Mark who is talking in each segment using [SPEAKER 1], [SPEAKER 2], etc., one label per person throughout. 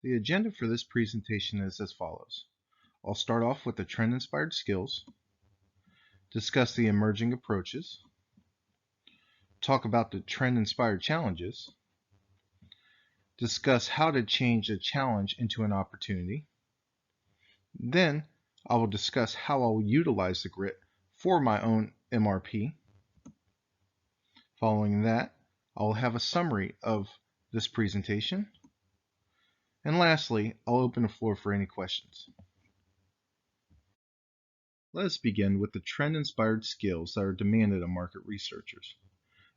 [SPEAKER 1] The agenda for this presentation is as follows. I'll start off with the trend-inspired skills, discuss the emerging approaches, talk about the trend-inspired challenges, discuss how to change a challenge into an opportunity. Then I will discuss how I will utilize the grit for my own MRP. Following that, I will have a summary of this presentation. And lastly, I'll open the floor for any questions. Let us begin with the trend-inspired skills that are demanded of market researchers.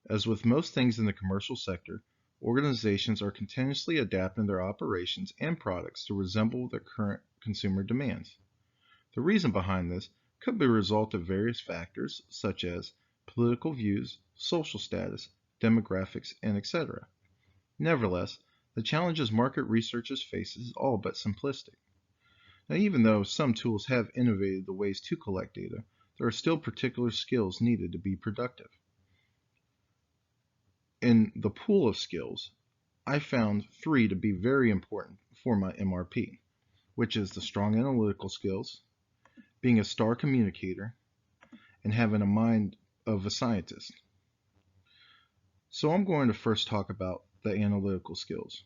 [SPEAKER 1] As with most things in the commercial sector, organizations are continuously adapting their operations and products to resemble their current consumer demands. The reason behind this could be a result of various factors such as political views, social status, demographics, and etc. Nevertheless, the challenges market researchers face is all but simplistic. Now, even though some tools have innovated the ways to collect data, there are still particular skills needed to be productive. In the pool of skills, I found 3 to be very important for my MRP, which is the strong analytical skills, being a star communicator, and having a mind of a scientist. So I'm going to first talk about the analytical skills.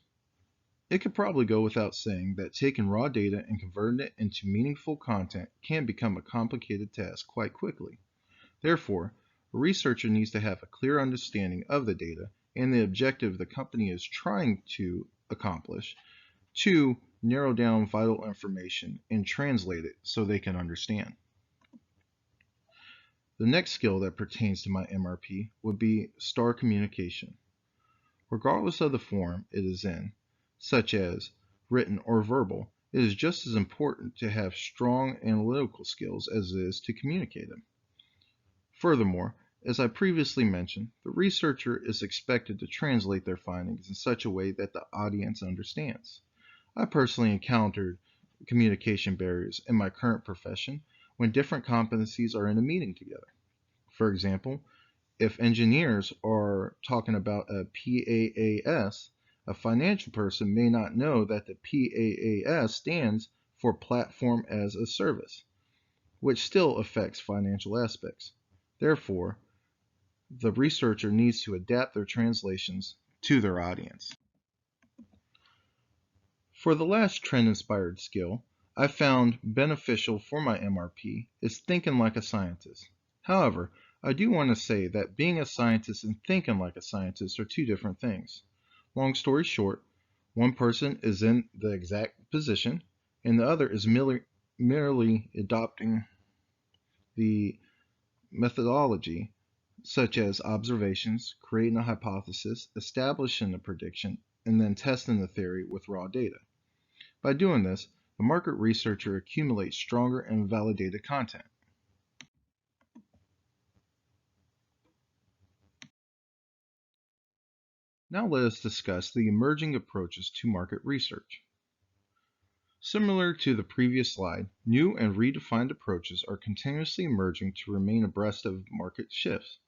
[SPEAKER 1] It could probably go without saying that taking raw data and converting it into meaningful content can become a complicated task quite quickly. Therefore, a researcher needs to have a clear understanding of the data and the objective the company is trying to accomplish to narrow down vital information and translate it so they can understand. The next skill that pertains to my MRP would be star communication. Regardless of the form it is in, such as written or verbal, it is just as important to have strong analytical skills as it is to communicate them. Furthermore, as I previously mentioned, the researcher is expected to translate their findings in such a way that the audience understands. I personally encountered communication barriers in my current profession when different competencies are in a meeting together. For example, if engineers are talking about a PaaS, a financial person may not know that the PaaS stands for Platform as a Service, which still affects financial aspects. Therefore, the researcher needs to adapt their translations to their audience. For the last trend-inspired skill I found beneficial for my MRP is thinking like a scientist. However, I do want to say that being a scientist and thinking like a scientist are 2 different things. Long story short, one person is in the exact position and the other is merely adopting the methodology such as observations, creating a hypothesis, establishing a prediction, and then testing the theory with raw data. By doing this, the market researcher accumulates stronger and validated content. Now let us discuss the emerging approaches to market research. Similar to the previous slide, new and redefined approaches are continuously emerging to remain abreast of market shifts.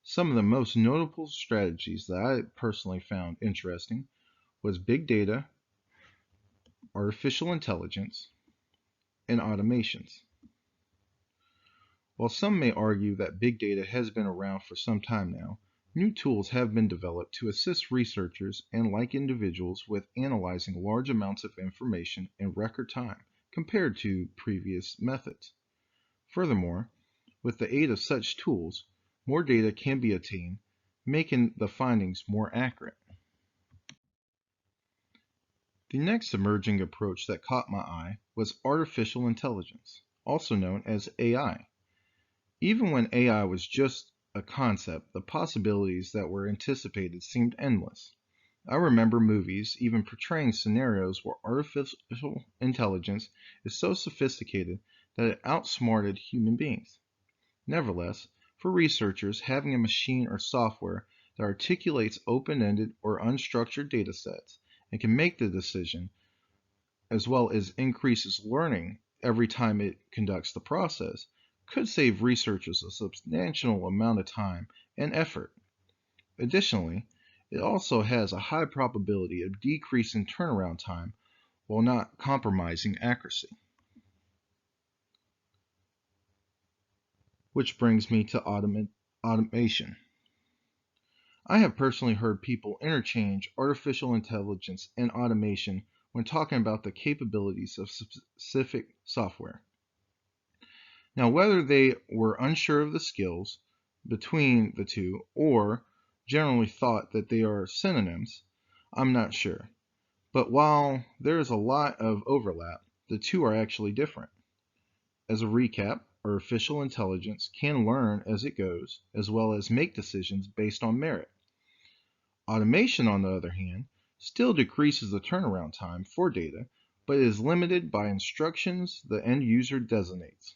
[SPEAKER 1] Some of the most notable strategies that I personally found interesting was big data, artificial intelligence, and automations. While some may argue that big data has been around for some time now, new tools have been developed to assist researchers and like individuals with analyzing large amounts of information in record time compared to previous methods. Furthermore, with the aid of such tools, more data can be obtained, making the findings more accurate. The next emerging approach that caught my eye was artificial intelligence, also known as AI. Even when AI was just a concept, the possibilities that were anticipated seemed endless. I remember movies even portraying scenarios where artificial intelligence is so sophisticated that it outsmarted human beings. Nevertheless, for researchers, having a machine or software that articulates open-ended or unstructured data sets and can make the decision, as well as increases learning every time it conducts the process, could save researchers a substantial amount of time and effort. Additionally, it also has a high probability of decreasing turnaround time while not compromising accuracy. Which brings me to automation. I have personally heard people interchange artificial intelligence and automation when talking about the capabilities of specific software. Now, whether they were unsure of the skills between the two or generally thought that they are synonyms, I'm not sure. But while there is a lot of overlap, the two are actually different. As a recap, artificial intelligence can learn as it goes, as well as make decisions based on merit. Automation, on the other hand, still decreases the turnaround time for data, but is limited by instructions the end user designates.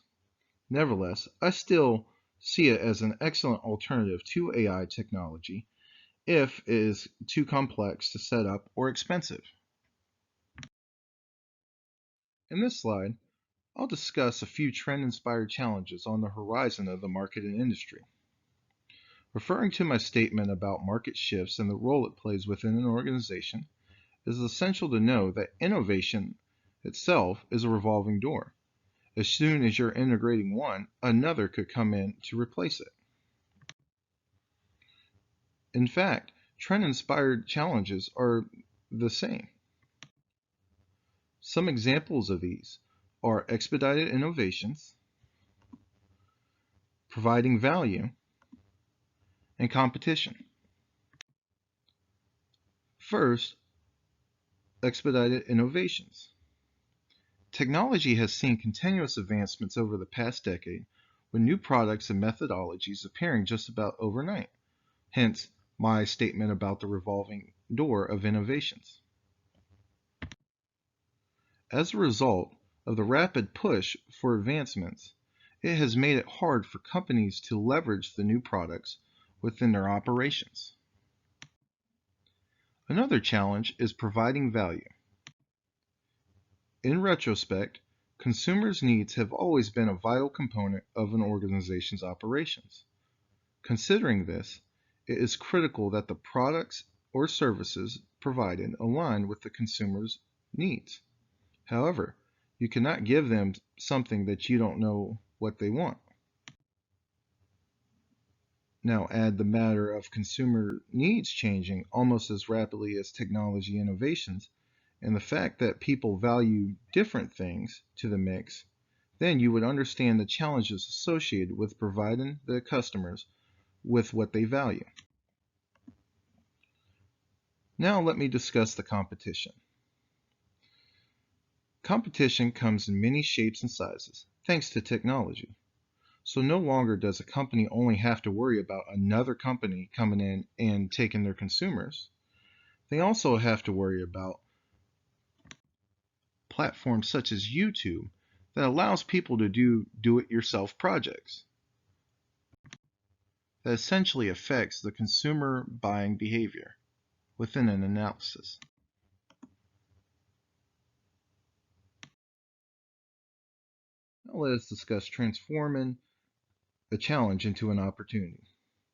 [SPEAKER 1] Nevertheless, I still see it as an excellent alternative to AI technology if it is too complex to set up or expensive. In this slide, I'll discuss a few trend-inspired challenges on the horizon of the market and industry. Referring to my statement about market shifts and the role it plays within an organization, it is essential to know that innovation itself is a revolving door. As soon as you're integrating one, another could come in to replace it. In fact, trend-inspired challenges are the same. Some examples of these are expedited innovations, providing value, and competition. First, expedited innovations. Technology has seen continuous advancements over the past decade, with new products and methodologies appearing just about overnight. Hence, my statement about the revolving door of innovations. As a result of the rapid push for advancements, it has made it hard for companies to leverage the new products within their operations. Another challenge is providing value. In retrospect, consumers' needs have always been a vital component of an organization's operations. Considering this, it is critical that the products or services provided align with the consumer's needs. However, you cannot give them something that you don't know what they want. Now add the matter of consumer needs changing almost as rapidly as technology innovations, and the fact that people value different things to the mix, then you would understand the challenges associated with providing the customers with what they value. Now let me discuss the competition. Competition comes in many shapes and sizes, thanks to technology. So no longer does a company only have to worry about another company coming in and taking their consumers. They also have to worry about platforms such as YouTube that allows people to do it yourself projects that essentially affects the consumer buying behavior within an analysis. Now let us discuss transforming a challenge into an opportunity.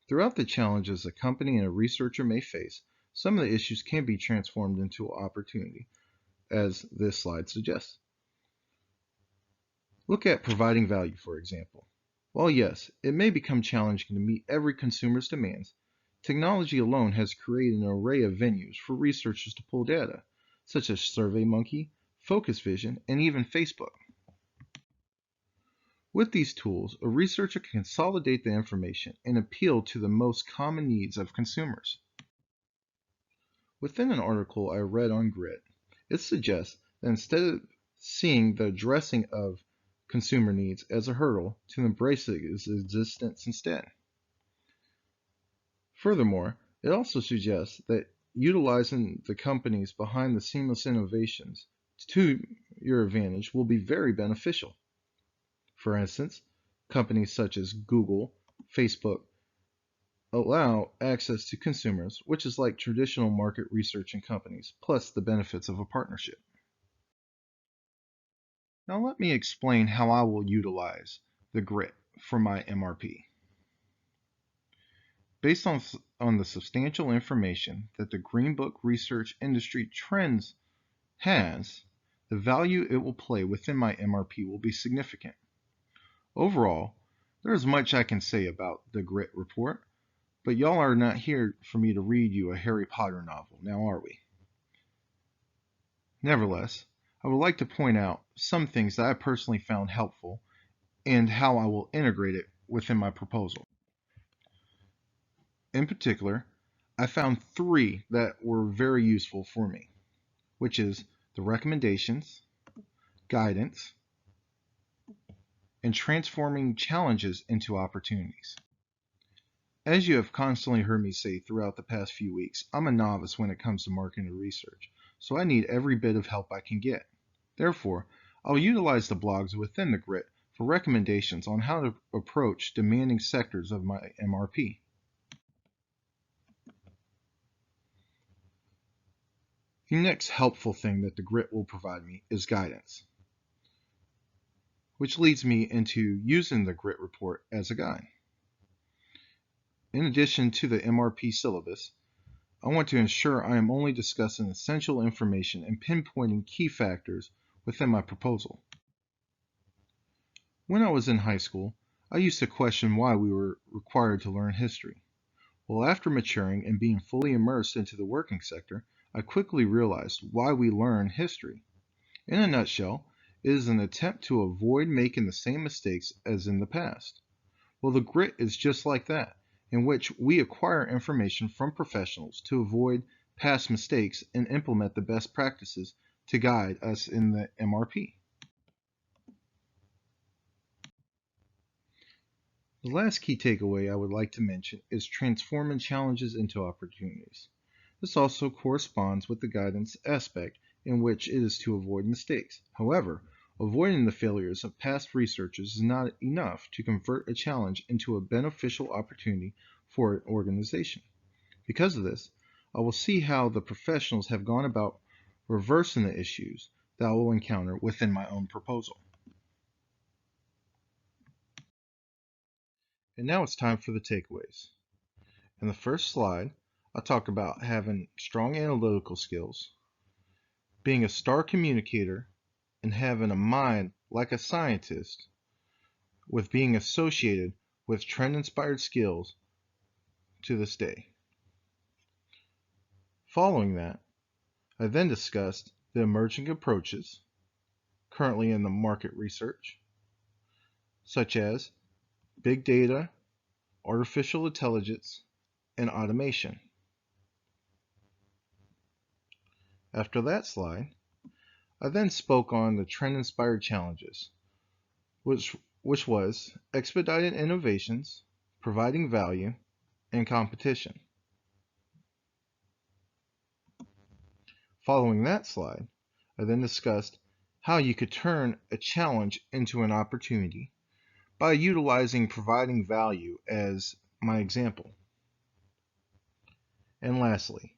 [SPEAKER 1] Throughout the challenges a company and a researcher may face, some of the issues can be transformed into an opportunity, as this slide suggests. Look at providing value, for example. While yes, it may become challenging to meet every consumer's demands, technology alone has created an array of venues for researchers to pull data, such as SurveyMonkey, Focus Vision, and even Facebook. With these tools, a researcher can consolidate the information and appeal to the most common needs of consumers. Within an article I read on Grit, it suggests that instead of seeing the addressing of consumer needs as a hurdle, to embrace its existence instead. Furthermore, it also suggests that utilizing the companies behind the seamless innovations to your advantage will be very beneficial. For instance, companies such as Google, Facebook, allow access to consumers, which is like traditional market research and companies, plus the benefits of a partnership. Now let me explain how I will utilize the grit for my MRP. Based on the substantial information that the Green Book research industry trends has, the value it will play within my MRP will be significant. Overall, there is much I can say about the GRIT report, but y'all are not here for me to read you a Harry Potter novel, now are we? Nevertheless, I would like to point out some things that I personally found helpful and how I will integrate it within my proposal. In particular, I found 3 that were very useful for me, which is the recommendations, guidance, and transforming challenges into opportunities. As you have constantly heard me say throughout the past few weeks, I'm a novice when it comes to marketing and research, so I need every bit of help I can get. Therefore, I'll utilize the blogs within the GRIT for recommendations on how to approach demanding sectors of my MRP. The next helpful thing that the GRIT will provide me is guidance, which leads me into using the GRIT report as a guide. In addition to the MRP syllabus, I want to ensure I am only discussing essential information and pinpointing key factors within my proposal. When I was in high school, I used to question why we were required to learn history. Well, after maturing and being fully immersed into the working sector, I quickly realized why we learn history. In a nutshell, it is an attempt to avoid making the same mistakes as in the past. Well, the GRIT is just like that, in which we acquire information from professionals to avoid past mistakes and implement the best practices to guide us in the MRP. The last key takeaway I would like to mention is transforming challenges into opportunities. This also corresponds with the guidance aspect in which it is to avoid mistakes. However, avoiding the failures of past researchers is not enough to convert a challenge into a beneficial opportunity for an organization. Because of this, I will see how the professionals have gone about reversing the issues that I will encounter within my own proposal. And now it's time for the takeaways. In the first slide, I talked about having strong analytical skills, being a star communicator, and having a mind like a scientist, with being associated with trend-inspired skills to this day. Following that, I then discussed the emerging approaches currently in the market research, such as big data, artificial intelligence, and automation. After that slide, I then spoke on the trend-inspired challenges, which was expedited innovations, providing value, and competition. Following that slide, I then discussed how you could turn a challenge into an opportunity by utilizing providing value as my example. And lastly,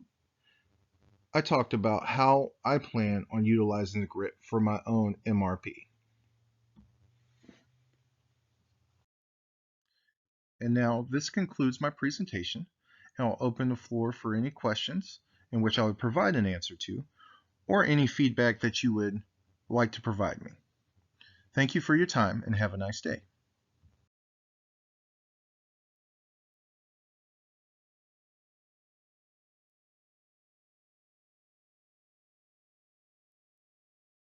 [SPEAKER 1] I talked about how I plan on utilizing the GRIT for my own MRP. And now this concludes my presentation, and I'll open the floor for any questions in which I would provide an answer to, or any feedback that you would like to provide me. Thank you for your time and have a nice day.